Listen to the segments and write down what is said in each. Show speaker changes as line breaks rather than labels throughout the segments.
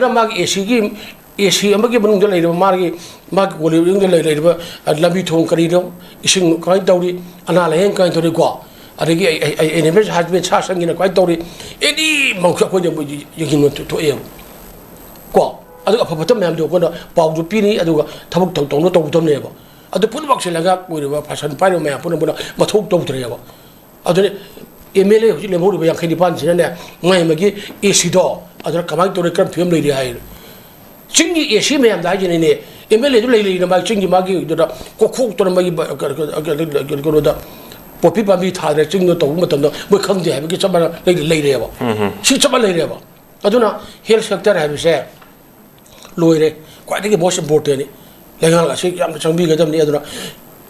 ꯑꯗꯨꯅ ꯃꯥꯒꯤ AC ꯑꯃꯒꯤ ꯃꯅꯨꯡꯗ ꯂꯩꯔꯤꯕ ꯃꯥꯒꯤ ꯀꯣꯂꯤꯡꯗ ꯂꯩꯔꯤꯕ ꯂꯝꯕꯤ ꯊꯣꯡ ꯀꯔꯤꯅꯣ ꯏꯁꯤꯡ ꯀꯃꯥꯏꯅ ꯇꯧꯔꯤ ꯑꯅꯥ ꯂꯥꯏꯌꯦꯡ ꯀꯃꯥꯏꯅ ꯇꯧꯔꯤꯀꯣ ꯑꯗꯒꯤ ꯑꯦꯅꯤꯃꯦꯜ ꯍꯥꯁꯕꯦꯟ ꯁꯥ ꯁꯟꯒꯤꯅ ꯀꯃꯥꯏꯅ ꯇꯧꯔꯤ ꯑꯦꯅꯤ ꯃꯧꯁꯨ ꯑꯩꯈꯣꯏꯅ ꯌꯦꯡꯁꯤꯟꯕ ꯊꯣꯛꯑꯦꯕ ꯀꯣ ꯑꯗꯨꯒ ꯑꯐ ꯐꯠꯇ ꯃꯌꯥꯝꯗꯣ ꯑꯩꯈꯣꯏꯅ ꯄꯥꯎꯗꯨ ꯄꯤꯅꯤ ꯑꯗꯨꯒ ꯊꯕꯛ ꯇꯧꯒꯗꯕꯅꯦꯕ ꯑꯗꯨ ꯄꯨꯝꯅꯃꯛꯁꯦ ꯂꯩꯉꯥꯛ ꯑꯣꯏꯔꯤꯕ ꯐꯁꯟ ꯄꯥꯏꯔꯤꯕ ꯃꯌꯥꯝ ꯄꯨꯝꯅꯃꯛꯅ ꯃꯊꯧ ꯇꯧꯗ꯭ꯔꯦꯕ ꯑꯗꯨꯅ MLA ꯍꯧꯖꯤꯛ ꯂꯦꯝꯍꯧꯔꯤꯕ 59ꯁꯤꯅꯅꯦ ꯃꯥꯒꯤ ACꯗꯣ ꯑꯗꯨꯅ ꯀꯃꯥꯏꯅ ꯇꯧꯔꯤ ꯀꯔꯝ ꯐꯤꯕꯝ ꯂꯩꯔꯤ ꯍꯥꯏꯅ ꯆꯤꯡꯒꯤ AC ꯃꯌꯥꯝꯗ ꯍꯥꯏꯖꯅꯤꯅꯦ MLAꯗꯨ ꯂꯩꯔꯤꯅ ꯃꯥꯒꯤ ꯆꯤꯡꯒꯤ ꯃꯥꯒꯤꯗꯨꯗ ꯀꯣꯛꯈꯣꯛꯇꯨꯅ ꯃꯥꯒꯤ ꯀꯩꯅꯣꯗ ꯄꯣꯄꯤ ꯄꯥꯝꯕꯤ ꯊꯥꯗ꯭ꯔꯦ ꯆꯤꯡꯗꯣ ꯇꯧꯕ ꯃꯇꯝꯗ ꯃꯣꯏ ꯈꯪꯗꯦ ꯍꯥꯏꯕꯒꯤ ꯆꯞ ꯃꯥꯟꯅ ꯂꯩꯔꯦꯕ ꯁꯤ ꯆꯞ ꯃꯥꯟꯅ ꯂꯩꯔꯦꯕ ꯑꯗꯨꯅ ꯍꯦꯜꯊ ꯁꯦꯛꯇꯔ ꯍꯥꯏꯕꯁꯦ ꯂꯣꯏꯔꯦ ꯈ꯭ꯋꯥꯏꯗꯒꯤ ꯃꯣꯁ ꯏꯝꯄꯣꯔꯇꯦꯟꯅꯤ ꯂꯩꯉꯥꯛ ꯑꯁꯤ ꯌꯥꯝꯅ ꯆꯪꯕꯤꯒꯗꯕꯅꯤ ꯑꯗꯨꯅ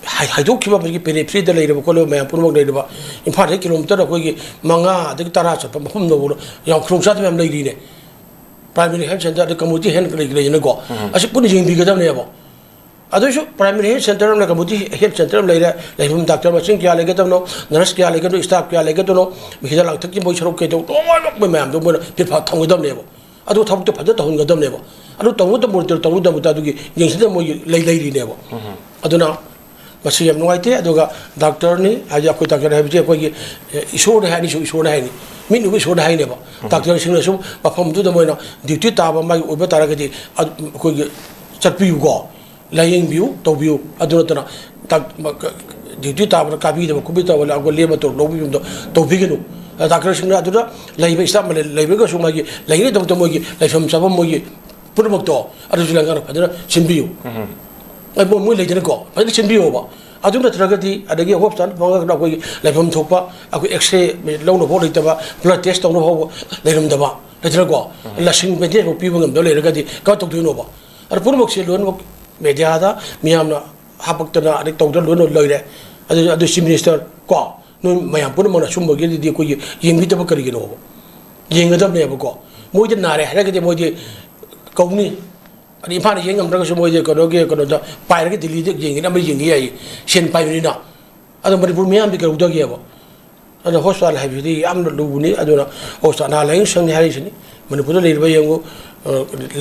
ꯍꯥꯏꯗꯣꯛꯈꯤꯕ ꯑꯩꯈꯣꯏꯒꯤ ꯄꯦꯔꯤꯐ꯭ꯔꯤꯗ ꯂꯩꯔꯤꯕ ꯈꯣꯠꯂꯤꯕ ꯃꯌꯥꯝ ꯄꯨꯝꯅꯃꯛ ꯂꯩꯔꯤꯕ ꯏꯝꯐꯥꯜꯗꯒꯤ ꯀꯤꯂꯣꯃꯤꯇꯔ ꯑꯩꯈꯣꯏꯒꯤ 5 ꯑꯗꯒꯤ 10 ꯆꯠꯄ ꯃꯐꯝꯗ ꯌꯥꯝ ꯈꯨꯗꯣꯡꯆꯥꯗꯕ ꯌꯥꯝ ꯂꯩꯔꯤꯅꯦ ꯄ꯭ꯔꯥꯏꯃꯔꯤ ꯍꯦꯜꯊ ꯁꯦꯟꯇꯔ ꯑꯗꯩ ꯀꯝꯃ꯭ꯌꯨꯅꯤꯇꯤ ꯍꯦꯜꯊ ꯂꯩꯅꯀꯣ ꯑꯁꯤ ꯄꯨꯟꯅ ꯌꯦꯡꯕꯤꯒꯗꯕꯅꯦꯕ ꯑꯗꯨꯁꯨ ꯄ꯭ꯔꯥꯏꯃꯔꯤ ꯍꯦꯜꯊ ꯁꯦꯟꯇꯔ ꯑꯃ ꯀꯝꯃ꯭ꯌꯨꯅꯤꯇꯤ ꯍꯦꯜꯊ ꯁꯦꯟꯇꯔ ꯑꯃ ꯂꯩꯔꯦ ꯂꯩꯐꯝ ꯗꯥꯛꯇꯔ ꯃꯁꯤꯡ ꯀꯌꯥ ꯂꯩꯒꯗꯕꯅꯣ ꯅꯔꯁ ꯀꯌꯥ ꯂꯩꯒꯗꯕꯅꯣ ꯁ꯭ꯇꯥꯐ ꯀꯌꯥ ꯂꯩꯒꯗꯕꯅꯣ ꯍꯤꯗꯥꯛ ꯂꯥꯡꯊꯛꯀꯤ ꯃꯣꯏ ꯁꯔꯨꯛ ꯀꯩꯗꯧ ꯂꯣꯏꯅꯃꯛ ꯃꯣꯏ ꯃꯌꯥꯝꯗꯣ ꯃꯣꯏꯅ ꯐꯤꯠꯐꯥ ꯊꯝꯒꯗꯕꯅꯦꯕ ꯑꯗꯨ ꯊꯕꯛꯇꯣ ꯐꯖꯅ ꯇꯧꯍꯟꯒꯗꯕꯅꯦꯕ ꯑꯗꯨ ꯇꯧꯒꯗꯕꯗ ꯑꯗꯨꯒꯤ ꯌꯦꯡꯁꯤꯟꯗ ꯃꯣꯏꯒꯤ ꯂꯩꯔꯤꯅꯦꯕ ꯑꯗꯨꯅ ꯃꯁꯤ ꯌꯥꯝ ꯅꯨꯡꯉꯥꯏꯇꯦ ꯑꯗꯨꯒ ꯗꯥꯛꯇꯔꯅꯤ ꯍꯥꯏꯗꯤ ꯑꯩꯈꯣꯏ ꯗꯥꯛꯇꯔ ꯍꯥꯏꯕꯁꯤ ꯑꯩꯈꯣꯏꯒꯤ ꯏꯁꯣꯔꯅꯤ ꯍꯥꯏꯅꯤꯁꯨ ꯏꯁꯣꯔꯅꯤ ꯍꯥꯏꯅꯤ ꯃꯤꯠꯅꯨꯕ ꯏꯁꯣꯔꯅꯤ ꯍꯥꯏꯅꯦꯕ ꯗꯥꯛꯇꯔꯁꯤꯡꯅꯁꯨ ꯃꯐꯝꯗꯨꯗ ꯃꯣꯏꯅ ꯗ꯭ꯌꯨꯇꯤ ꯇꯥꯕ ꯃꯥꯒꯤ ꯑꯣꯏꯕ ꯇꯥꯔꯒꯗꯤ ꯑꯩꯈꯣꯏꯒꯤ ꯆꯠꯄꯤꯌꯨꯀꯣ ꯂꯥꯏꯌꯦꯡꯕꯤꯌꯨ ꯇꯧꯕꯤꯌꯨ ꯑꯗꯨ ꯅꯠꯇꯅ ꯗ꯭ꯌꯨꯇꯤ ꯇꯥꯕꯗ ꯀꯥꯕꯤꯗꯕ ꯈꯨꯕꯤꯗꯕ ꯂꯥꯛꯄ ꯂꯦꯝꯕ ꯂꯧꯕꯤꯕꯗꯣ ꯇꯧꯕꯤꯒꯅꯨ ꯗꯥꯛꯇꯔꯁꯤꯡꯅ ꯑꯗꯨꯗ ꯂꯩꯕ ꯏꯁꯇꯥꯐ ꯂꯩꯕꯒꯁꯨ ꯃꯥꯒꯤ ꯂꯩꯒꯗꯕꯗ ꯃꯣꯏꯒꯤ ꯂꯩꯐꯝ ꯆꯥꯐꯝ ꯃꯣꯏꯒꯤ ꯄꯨꯝꯅꯃꯛꯇꯣ ꯑꯗꯨꯁꯨ ꯂꯩꯉꯥꯛꯅ ꯐꯖꯅ ꯁꯤꯟꯕꯤꯌꯨ ꯃꯣꯏ ꯂꯩꯗꯅꯀꯣ ꯐꯖꯅ ꯁꯤꯟꯕꯤꯌꯣꯕ ꯑꯗꯨ ꯅꯠꯇ꯭ꯔꯒꯗꯤ ꯑꯗꯒꯤ ꯍꯣꯁꯄꯤꯇꯥꯜ ꯐꯪꯉꯒꯅ ꯑꯩꯈꯣꯏꯒꯤ ꯂꯩꯐꯝ ꯊꯣꯛꯄ ꯑꯩꯈꯣꯏ ꯑꯦꯛꯁꯔꯦ ꯂꯧꯅꯐꯥꯎ ꯂꯩꯇꯕ ꯕ꯭ꯂꯗ ꯇꯦꯁ ꯇꯧꯅꯕ ꯐꯥꯎꯕ ꯂꯩꯔꯝꯗꯕ ꯂꯩꯇ꯭ꯔꯀꯣ ꯂꯁꯤꯡ ꯃꯦꯟꯇꯦꯟꯐꯥꯎ ꯄꯤꯕ ꯉꯝꯗꯕ ꯂꯩꯔꯒꯗꯤ ꯀꯃꯥꯏꯅ ꯇꯧꯗꯣꯏꯅꯣꯕ ꯑꯗꯨ ꯄꯨꯝꯅꯃꯛꯁꯦ ꯂꯣꯏꯅꯃꯛ ꯃꯦꯗꯤꯌꯥꯗ ꯃꯤꯌꯥꯝꯅ ꯍꯥꯞꯄꯛꯇꯅ ꯑꯗꯩ ꯇꯧꯗꯅ ꯂꯣꯏꯅ ꯂꯣꯏꯔꯦ ꯑꯗꯨ ꯆꯤꯐ ꯃꯤꯅꯤꯁꯇꯔ ꯀꯣ ꯅꯣꯏ ꯃꯌꯥꯝ ꯄꯨꯝꯅꯃꯛꯅ ꯁꯨꯝꯕꯒꯤꯗꯤ ꯑꯩꯈꯣꯏꯒꯤ ꯌꯦꯡꯕꯤꯗꯕ ꯀꯔꯤꯒꯤꯅꯣꯕ ꯌꯦꯡꯒꯗꯕꯅꯦꯕꯀꯣ ꯃꯣꯏꯗꯤ ꯅꯥꯔꯦ ꯍꯥꯏꯔꯒꯗꯤ ꯃꯣꯏꯗꯤ ꯀꯧꯅꯤ ꯑꯗꯩ ꯏꯝꯐꯥꯜꯗ ꯌꯦꯡ ꯉꯝꯗ꯭ꯔꯒꯁꯨ ꯃꯣꯏꯗꯤ ꯀꯩꯅꯣꯗ ꯄꯥꯏꯔꯒ ꯗꯤꯜꯂꯤꯗ ꯌꯦꯡꯒꯦꯅ ꯑꯃ ꯌꯦꯡꯒꯦ ꯌꯥꯏ ꯁꯦꯟ ꯄꯥꯏꯕꯅꯤꯅ ꯑꯗꯣ ꯃꯅꯤꯄꯨꯔ ꯃꯤꯌꯥꯝꯗꯤ ꯀꯩꯗꯧꯗꯒꯦꯕ ꯑꯗꯨꯅ ꯍꯣꯁꯄꯤꯇꯥꯜ ꯍꯥꯏꯕꯁꯤꯗꯤ ꯌꯥꯝꯅ ꯂꯨꯕꯅꯤ ꯑꯗꯨꯅ ꯍꯣꯁꯄꯤꯇꯥꯜ ꯑꯅꯥ ꯂꯥꯏꯌꯦꯡ ꯁꯪꯅꯤ ꯍꯥꯏꯔꯤꯁꯤನಿ ꯃꯅꯤꯄꯨꯔꯗ ꯂꯩꯔꯤꯕ ꯌꯦꯡꯉꯨ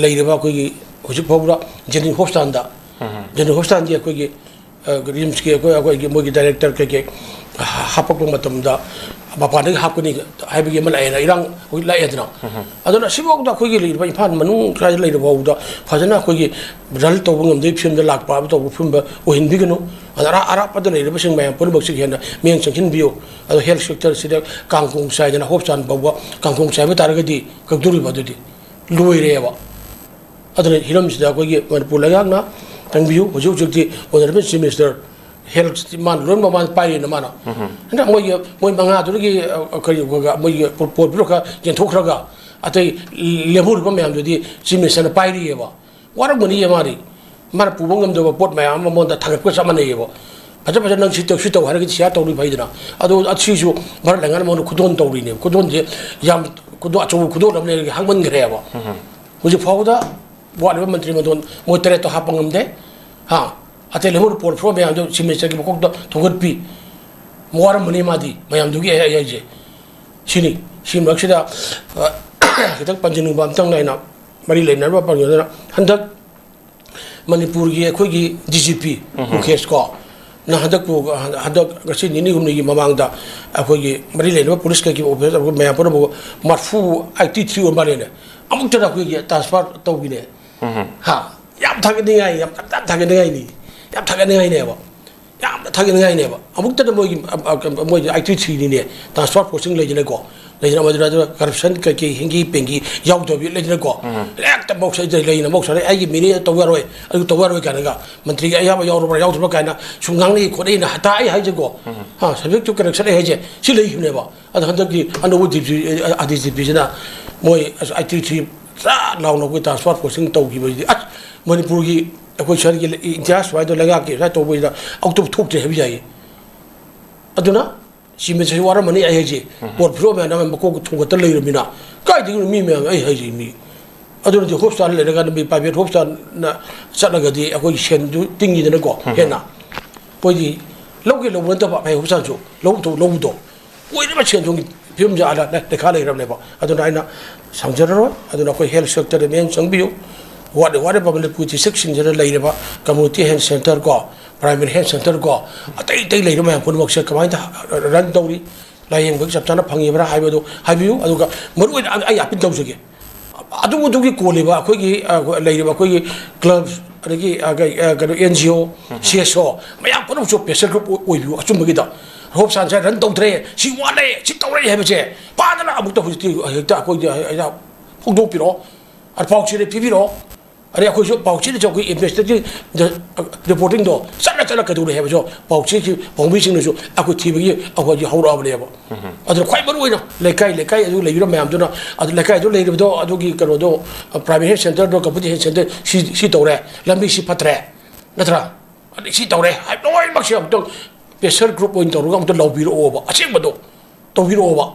ꯂꯩꯔꯤꯕ ꯑꯩꯈꯣꯏꯒꯤ ꯍꯧꯖꯤꯛ ꯐꯥꯎꯕꯗ ꯖꯦꯅꯤꯝ ꯍꯣꯁꯄꯤꯇꯥꯜꯗ ꯖꯦꯅꯤꯝ ꯍꯣꯁꯄꯤꯇꯥꯜꯗꯤ ꯑꯩꯈꯣꯏꯒꯤ ꯔꯤꯝꯁꯀꯤ ꯑꯩꯈꯣꯏꯒꯤ ꯃꯣꯏꯒꯤ ꯗꯥꯏꯔꯦꯛꯇꯔ ꯀꯩꯀꯩ ꯍꯥꯞꯄꯛꯄ ꯃꯇꯝꯗ ꯃꯄꯥꯟꯗꯒꯤ ꯍꯥꯞꯀꯅꯤ ꯍꯥꯏꯕꯒꯤ ꯑꯃ ꯂꯥꯛꯑꯦꯅ ꯏꯔꯥꯡ ꯍꯧꯖꯤꯛ ꯂꯥꯛꯑꯦꯗꯅ ꯑꯗꯨꯅ ꯁꯤꯐꯥꯎꯗ ꯑꯩꯈꯣꯏꯒꯤ ꯂꯩꯔꯤꯕ ꯏꯝꯐꯥꯜ ꯃꯅꯨꯡ ꯁ꯭ꯋꯥꯏꯗ ꯂꯩꯔꯤꯕ ꯐꯥꯎꯕꯗ ꯐꯖꯅ ꯑꯩꯈꯣꯏꯒꯤ ꯔꯟ ꯇꯧꯕ ꯉꯝꯗꯕꯒꯤ ꯐꯤꯕꯝꯗ ꯂꯥꯛꯄ ꯍꯥꯏꯕ ꯇꯧꯕ ꯐꯤꯕꯝꯗ ꯑꯣꯏꯍꯟꯕꯤꯒꯅꯨ ꯑꯗ ꯑꯔꯥꯞꯄꯗ ꯂꯩꯔꯤꯕꯁꯤꯡ ꯃꯌꯥꯝ ꯄꯨꯝꯅꯃꯛꯁꯤ ꯍꯦꯟꯅ ꯃꯤꯠꯌꯦꯡ ꯆꯪꯁꯤꯟꯕꯤꯌꯨ ꯑꯗꯣ ꯍꯦꯜꯊ ꯁꯦꯛꯇꯔꯁꯤꯗ ꯀꯥꯡꯈꯣꯡ ꯆꯥꯏꯗꯅ ꯍꯣꯁꯄꯤꯇꯥꯜ ꯐꯥꯎꯕ ꯀꯥꯡꯈꯣꯡ ꯆꯥꯏꯕ ꯇꯥꯔꯒꯗꯤ ꯀꯛꯇꯣꯔꯤꯕ ꯑꯗꯨꯗꯤ ꯂꯣꯏꯔꯦꯕ ꯑꯗꯨꯅ ꯍꯤꯔꯝꯁꯤꯗ ꯑꯩꯈꯣꯏꯒꯤ ꯃꯅꯤꯄꯨꯔ ꯂꯩꯉꯥꯛꯅ ꯆꯪꯕꯤꯌꯨ ꯍꯧꯖꯤꯛꯇꯤ ꯑꯣꯅꯔꯦꯕꯜ ꯆꯤꯐ ꯃꯤꯅꯤꯁꯇꯔ ꯍꯦꯜꯊ ꯃꯥꯅ ꯂꯣꯏꯅꯃꯛ ꯃꯥꯅ ꯄꯥꯏꯔꯤꯅ ꯃꯥꯅ ꯍꯟꯗꯛ ꯃꯣꯏ 5ꯗꯨꯗꯒꯤ ꯃꯣꯏꯒꯤ ꯄꯣꯠ ꯈꯔ ꯌꯦꯟꯊꯣꯛꯈ꯭ꯔꯒ ꯑꯇꯩ ꯂꯦꯝꯍꯧꯔꯤꯕ ꯃꯌꯥꯝꯗꯨꯗꯤ ꯆꯤꯐ ꯃꯤꯅꯤꯁꯇꯔꯅ ꯄꯥꯏꯔꯤꯑꯕ ꯋꯥꯔꯝꯒꯅꯤꯌꯦ ꯃꯥꯅ ꯄꯨꯕ ꯉꯝꯗꯕ ꯄꯣꯠ ꯃꯌꯥꯝ ꯑꯃ ꯃꯉꯣꯟꯗ ꯊꯥꯡꯒꯠꯄ ꯆꯞ ꯃꯥꯟꯅꯩꯌꯦꯕ ꯐꯖ ꯅꯪ ꯁꯤ ꯇꯧ ꯍꯥꯏꯔꯒꯗꯤ ꯁꯤꯌꯥꯔ ꯇꯧꯔꯤ ꯐꯩꯗꯅ ꯑꯗꯣ ꯑꯁꯤꯁꯨ ꯚꯥꯔꯠ ꯂꯩꯉꯥꯛꯅ ꯃꯉꯣꯟꯗ ꯈꯨꯗꯣꯟ ꯇꯧꯔꯤꯅꯦꯕ ꯈꯨꯗꯣꯟꯁꯦ ꯌꯥꯝ ꯑꯆꯧꯕ ꯈꯨꯗꯣꯟ ꯑꯃ ꯂꯩꯔꯒ ꯍꯥꯡꯃꯟꯈ꯭ꯔꯦꯕ ꯍꯧꯖꯤꯛ ꯐꯥꯎꯕꯗ ꯋꯥꯠꯂꯤꯕ ꯃꯟꯇ꯭ꯔꯤ ꯃꯟꯗꯣꯟ ꯃꯣꯏ 3ꯇꯣ ꯍꯥꯞꯄ ꯉꯝꯗꯦ ꯑꯇꯩ ꯂꯩꯍꯧꯔꯤꯕ ꯄꯣꯔꯠꯐꯣꯂꯤꯑꯣ ꯃꯌꯥꯝꯗꯣ ꯆꯤꯐ ꯃꯤꯅꯤꯁꯇꯔꯒꯤ ꯃꯀꯣꯛꯇ ꯊꯣꯡꯒꯠꯄꯤ ꯋꯥꯔꯝꯕꯅꯤ ꯃꯥꯗꯤ ꯃꯌꯥꯝꯗꯨꯒꯤ ꯑꯩꯁꯦ ꯁꯤꯅꯤ ꯁꯤ ꯃꯔꯛꯁꯤꯗ ꯈꯤꯇꯪ ꯄꯟꯖꯅꯤꯡꯕ ꯑꯝꯇꯪ ꯑꯩꯅ ꯃꯔꯤ ꯂꯩꯅꯔꯕ ꯄꯟꯖꯗꯅ ꯍꯟꯗꯛ ꯃꯅꯤꯄꯨꯔꯒꯤ ꯑꯩꯈꯣꯏꯒꯤ DGP ꯃꯨꯈꯦꯁ ꯀꯣ ꯅ ꯍꯟꯗꯛ ꯉꯁꯤ 2-3ꯒꯤ ꯃꯃꯥꯡꯗ ꯑꯩꯈꯣꯏꯒꯤ ꯃꯔꯤ ꯂꯩꯅꯕ ꯄꯨꯂꯤꯁ ꯀꯩꯒꯤ ꯑꯣꯐꯤꯁꯔ ꯃꯌꯥꯝ ꯄꯨꯝꯅꯃꯛ 83 ꯑꯣꯏ ꯃꯥꯜꯂꯦꯅꯦ ꯑꯃꯨꯛꯇꯅ ꯑꯩꯈꯣꯏꯒꯤ ꯇ꯭ꯔꯥꯟꯁꯐꯔ ꯇꯧꯕꯤꯅꯦ ꯌꯥꯝ ꯊꯥꯒꯠꯅꯤꯡꯉꯥꯏ ꯌꯥꯝ ꯊꯥꯒꯠꯅꯤꯡꯉꯥꯏꯅꯤ ꯌꯥꯝ ꯊꯥꯒꯠꯅꯤꯡꯉꯥꯏꯅꯦꯕ ꯌꯥꯝꯅ ꯊꯥꯒꯠꯅꯤꯡꯉꯥꯏꯅꯦꯕ ꯑꯃꯨꯛꯇꯅ ꯃꯣꯏꯒꯤ 83ꯅꯤꯅꯦ ꯇ꯭ꯔꯥꯟꯁꯐꯔ ꯄꯣꯁꯇꯤꯡ ꯂꯩꯗꯅꯀꯣ ꯂꯩꯗꯅ ꯃꯗꯨꯅ ꯀꯔꯞꯁꯟ ꯀꯩꯀꯩ ꯍꯤꯡꯒꯤ ꯄꯦꯡꯒꯤ ꯌꯥꯎꯗꯕꯤ ꯂꯩꯗꯅꯀꯣ ꯍꯦꯛꯇ ꯂꯩꯅ ꯃꯧꯁꯥꯗ ꯑꯩꯒꯤ ꯃꯤꯅꯤ ꯇꯧ ꯌꯥꯔꯣꯏ ꯑꯗꯨ ꯇꯧ ꯌꯥꯔꯣꯏ ꯀꯥꯏꯅꯒ ꯃꯟꯇ꯭ꯔꯤꯒꯤ ꯑꯌꯥꯕ ꯌꯥꯎꯔꯕ꯭ꯔꯥ ꯌꯥꯎꯗ꯭ꯔꯕ꯭ꯔꯥ ꯀꯥꯏꯅ ꯁꯨꯝ ꯉꯥꯡꯅꯩ ꯈꯣꯠꯅꯩꯅ ꯇꯥꯏ ꯍꯥꯏꯁꯦꯀꯣ ꯁꯕꯖꯦꯛ ꯇꯨ ꯀꯔꯦꯛꯁꯟ ꯍꯥꯏꯁꯦ ꯁꯤ ꯂꯩꯈꯤꯕꯅꯦꯕ ꯑꯗꯣ ꯍꯟꯗꯛꯀꯤ ꯑꯅꯧꯕ DGPꯁꯤꯅ ꯃꯣꯏ 83 ꯆꯥ ꯂꯥꯎꯅ ꯑꯩꯈꯣꯏ ꯇ꯭ꯔꯥꯟꯁꯐꯔ ꯄꯣꯁꯇꯤꯡ ꯇꯧꯈꯤꯕꯁꯤꯗꯤ ꯑꯁ ꯃꯅꯤꯄꯨꯔꯒꯤ ꯑꯩꯈꯣꯏ ꯁ꯭ꯋꯥꯏꯒꯤ ꯏꯇꯤꯍꯥꯁ ꯁ꯭ꯋꯥꯏꯗ ꯂꯩꯉꯥꯛꯀꯤ ꯁ꯭ꯋꯥꯏ ꯇꯧꯕꯁꯤꯗ ꯑꯃꯨꯛꯇ ꯊꯣꯛꯇ꯭ꯔꯦ ꯍꯥꯏꯕ ꯌꯥꯏꯌꯦ ꯑꯗꯨꯅ ꯁꯤꯃꯦꯟꯁꯤ ꯋꯥꯔꯝꯃꯅꯤ ꯑꯩ ꯍꯥꯏꯁꯦ ꯄꯣꯠ ꯐꯤꯔꯣꯜ ꯃꯌꯥꯝ ꯑꯃ ꯃꯀꯣꯛ ꯊꯣꯡꯒꯠꯇ ꯂꯩꯔꯕꯅꯤ나 ꯀꯥꯏꯗꯒꯤ ꯃꯤ ꯃꯌꯥꯝ ꯑꯩ ꯍꯥꯏꯁꯦ ꯃꯤ ꯑꯗꯨꯅꯗꯤ ꯍꯣꯁꯄꯤꯇꯥꯜ ꯂꯩꯔꯒ ꯃꯤ ꯄ꯭ꯔꯥꯏꯚꯦꯠ ꯍꯣꯁꯄꯤꯇꯥꯜꯅ ꯆꯠꯂꯒꯗꯤ ꯑꯩꯈꯣꯏꯒꯤ ꯁꯦꯟꯗꯨ ꯇꯤꯡꯉꯤꯗꯅꯀꯣ ꯍꯦꯟꯅ ꯃꯣꯏꯗꯤ ꯂꯧꯒꯦ ꯂꯧꯕ ꯅꯠꯇꯕ ꯄ꯭ꯔꯥꯏꯚꯦꯠ ꯍꯣꯁꯄꯤꯇꯥꯜꯁꯨ ꯂꯧꯕꯗꯣ ꯑꯣꯏꯔꯤꯕ ꯁꯦꯟꯊꯨꯝꯒꯤ ꯐꯤꯕꯝꯁꯦ ꯂꯩꯈꯥ ꯂꯩꯔꯕꯅꯦꯕ ꯑꯗꯨꯅ ꯑꯩꯅ ꯁꯪꯖꯔꯔꯣꯏ ꯑꯗꯨꯅ ꯑꯩꯈꯣꯏ ꯍꯦꯜꯊ ꯁꯦꯛꯇꯔꯗ ꯃꯤꯠꯌꯦꯡ ꯆꯪꯕꯤꯌꯨ ꯋꯥꯠꯂꯤꯕ ꯃꯅꯤꯄꯨꯔ ꯗꯤꯁꯇ꯭ꯔꯤꯛꯁꯤꯡꯁꯤꯗ ꯂꯩꯔꯤꯕ ꯀꯝꯃꯨꯅꯤꯇꯤ ꯍꯦꯜꯊ ꯁꯦꯟꯇꯔ ꯀꯣ ꯄ꯭ꯔꯥꯏꯃꯥꯔꯤ ꯍꯦꯜꯊ ꯁꯦꯟꯇꯔ ꯀꯣ ꯑꯇꯩ ꯑꯇꯩ ꯂꯩꯔꯤꯕ ꯃꯌꯥꯝ ꯄꯨꯝꯅꯃꯛꯁꯦ ꯀꯃꯥꯏꯅ ꯔꯟ ꯇꯧꯔꯤ ꯂꯥꯌꯦꯡꯕꯒꯤ ꯆꯞ ꯆꯥꯅ ꯐꯪꯉꯤꯕ꯭ꯔꯥ ꯍꯥꯏꯕꯗꯨ ꯍꯥꯏꯕꯤꯌꯨ ꯑꯗꯨꯒ ꯃꯔꯨꯑꯣꯏꯅ ꯑꯩ ꯑꯄꯤꯜ ꯇꯧꯖꯒꯦ ꯑꯗꯨꯒꯤ ꯀꯣꯜꯂꯤꯕ ꯑꯩꯈꯣꯏꯒꯤ ꯂꯩꯔꯤꯕ ꯑꯩꯈꯣꯏꯒꯤ ꯀ꯭ꯂꯕ ꯑꯗꯒꯤ ꯀꯩꯅꯣ NGO CSO ꯃꯌꯥꯝ ꯄꯨꯝꯅꯃꯛꯁꯨ ꯄ꯭ꯔꯦꯁꯔ ꯒ꯭ꯔꯨꯞ ꯑꯣꯏꯕꯤꯌꯨ ꯑꯆꯨꯝꯕꯒꯤꯗ ꯍꯣꯞ ꯁꯥꯏꯟꯁ ꯔꯟ ꯇꯧꯗ꯭ꯔꯦ ꯁꯤ ꯋꯥꯠꯂꯦ ꯁꯤ ꯇꯧꯔꯛꯑꯦ ꯍꯥꯏꯕꯁꯦ ꯄꯥꯗꯅ ꯑꯃꯨꯛꯇ ꯍꯧꯖꯤꯛꯇꯤ ꯍꯦꯛꯇ ꯑꯩꯈꯣꯏꯗ ꯐꯣꯡꯗꯣꯛꯄꯤꯔꯛꯑꯣ ꯄꯥꯎꯆꯦꯗ ꯄꯤꯕꯤꯔꯛꯑꯣ ꯑꯗꯩ ꯑꯩꯈꯣꯏꯁꯨ ꯄꯥꯎꯆꯦꯗꯁꯨ ꯑꯩꯈꯣꯏ ꯏꯟꯚꯦꯁꯇꯤꯒꯦꯇꯤꯚ ꯔꯤꯄꯣꯔꯇꯤꯡꯗꯣ ꯆꯠꯂ ꯀꯩꯗꯧꯔꯦ ꯍꯥꯏꯕꯁꯨ ꯄꯥꯎꯆꯦꯒꯤ ꯄꯥꯎꯃꯤꯁꯤꯡꯅꯁꯨ ꯑꯩꯈꯣꯏ ꯊꯤꯕꯒꯤ ꯑꯩꯈꯣꯏꯒꯤ ꯍꯧꯔꯛꯑꯕꯅꯦꯕ ꯑꯗꯨꯅ ꯈ꯭ꯋꯥꯏ ꯃꯔꯨꯑꯣꯏꯅ ꯂꯩꯀꯥꯏ ꯑꯗꯨ ꯂꯩꯔꯤꯕ ꯃꯌꯥꯝꯗꯨꯅ ꯑꯗꯨ ꯂꯩꯀꯥꯏꯗꯨ ꯂꯩꯔꯤꯕꯗꯣ ꯑꯗꯨꯒꯤ ꯀꯩꯅꯣꯗꯣ ꯄ꯭ꯔꯥꯏꯃꯥꯔꯤ ꯍꯦꯜꯊ ꯁꯦꯟꯇꯔꯗꯣ ꯀꯝꯃꯨꯅꯤꯇꯤ ꯍꯦꯜꯊ ꯁꯦꯟꯇꯔ ꯁꯤ ꯇꯧꯔꯦ ꯂꯝꯕꯤ ꯁꯤ ꯐꯠꯇ꯭ꯔꯦ ꯅꯠꯇ꯭ꯔꯥ ꯑꯗꯩ ꯁꯤ ꯇꯧꯔꯦ ꯍꯥꯏꯕ ꯂꯣꯏꯅꯃꯛꯁꯦ ꯑꯃꯨꯛꯇꯪ ꯄ꯭ꯔꯦꯁꯔ ꯒ꯭ꯔꯨꯞ ꯑꯣꯏꯅ ꯇꯧꯔꯒ ꯑꯃꯨꯛꯇ ꯂꯧꯕꯤꯔꯛꯑꯣꯕ ꯑꯁꯦꯡꯕꯗꯣ ꯇꯧꯕꯤꯔꯛꯑꯣꯕ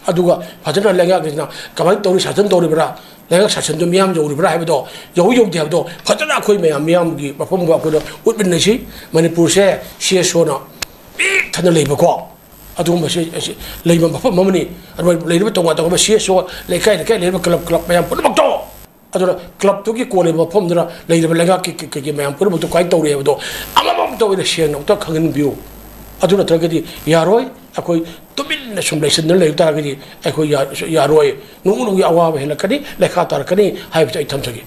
ꯑꯗꯨꯒ ꯐꯖꯅ ꯂꯩꯉꯥꯛꯁꯤꯅ ꯀꯃꯥꯏꯅ ꯇꯧꯔꯤ ꯁꯥꯁꯟ ꯇꯧꯔꯤꯕ꯭ꯔꯥ ꯂꯩꯉꯥꯛ ꯁꯥꯁꯟꯗꯨ ꯃꯤꯌꯥꯝ ꯌꯧꯔꯤꯕ꯭ꯔꯥ ꯍꯥꯏꯕꯗꯣ ꯌꯧꯗꯦ ꯍꯥꯏꯕꯗꯣ ꯐꯖꯅ ꯑꯩꯈꯣꯏ ꯃꯤꯌꯥꯝꯒꯤ ꯃꯐꯝꯒ ꯑꯩꯈꯣꯏꯅ ꯎꯠꯃꯤꯟꯅꯁꯤ ꯃꯅꯤꯄꯨꯔꯁꯦ CSOꯅ ꯄꯤꯛ ꯊꯟꯅ ꯂꯩꯕꯀꯣ ꯑꯗꯨꯒꯨꯝꯕꯁꯤ ꯂꯩꯕ ꯃꯐꯝ ꯑꯃꯅꯤ ꯑꯗꯨꯃꯥꯏꯅ ꯂꯩꯔꯤꯕ ꯇꯣꯉꯥꯟ ꯇꯣꯉꯥꯟꯕ CSO ꯂꯩꯀꯥꯏ ꯂꯩꯔꯤꯕ ꯀ꯭ꯂꯕ ꯃꯌꯥꯝ ꯄꯨꯝꯅꯃꯛꯇꯣ ꯑꯗꯨꯅ ꯀ꯭ꯂꯕꯇꯨꯒꯤ ꯀꯣꯜꯂꯤꯕ ꯃꯐꯝꯗꯨꯅ ꯂꯩꯔꯤꯕ ꯂꯩꯉꯥꯛꯀꯤ ꯀꯩꯀꯩ ꯃꯌꯥꯝ ꯄꯨꯝꯅꯃꯛꯇꯣ ꯀꯃꯥꯏꯅ ꯇꯧꯔꯤ ꯍꯥꯏꯕꯗꯣ ꯑꯃꯃꯝꯇ ꯑꯣꯏꯅ ꯁꯦꯡꯅ ꯑꯃꯨꯛꯇ ꯈꯪꯍꯟꯕꯤꯌꯨ ꯑꯗꯨ ꯅꯠꯇ꯭ꯔꯒꯗꯤ ꯌꯥꯔꯣꯏ ꯑꯩꯈꯣꯏ ꯇꯨꯃꯤꯟꯅ ꯁꯨꯝ ꯂꯩꯁꯤꯟꯗꯅ ꯂꯩꯕ ꯇꯥꯔꯒꯗꯤ ꯑꯩꯈꯣꯏ ꯌꯥꯔꯣꯏ ꯅꯣꯡꯃꯒꯤ ꯑꯋꯥꯕ ꯍꯦꯜꯂꯛꯀꯅꯤ ꯂꯩꯈꯥ ꯇꯥꯔꯛꯀꯅꯤ ꯍꯥꯏꯕꯁꯤ ꯑꯩ ꯊꯝꯖꯒꯦ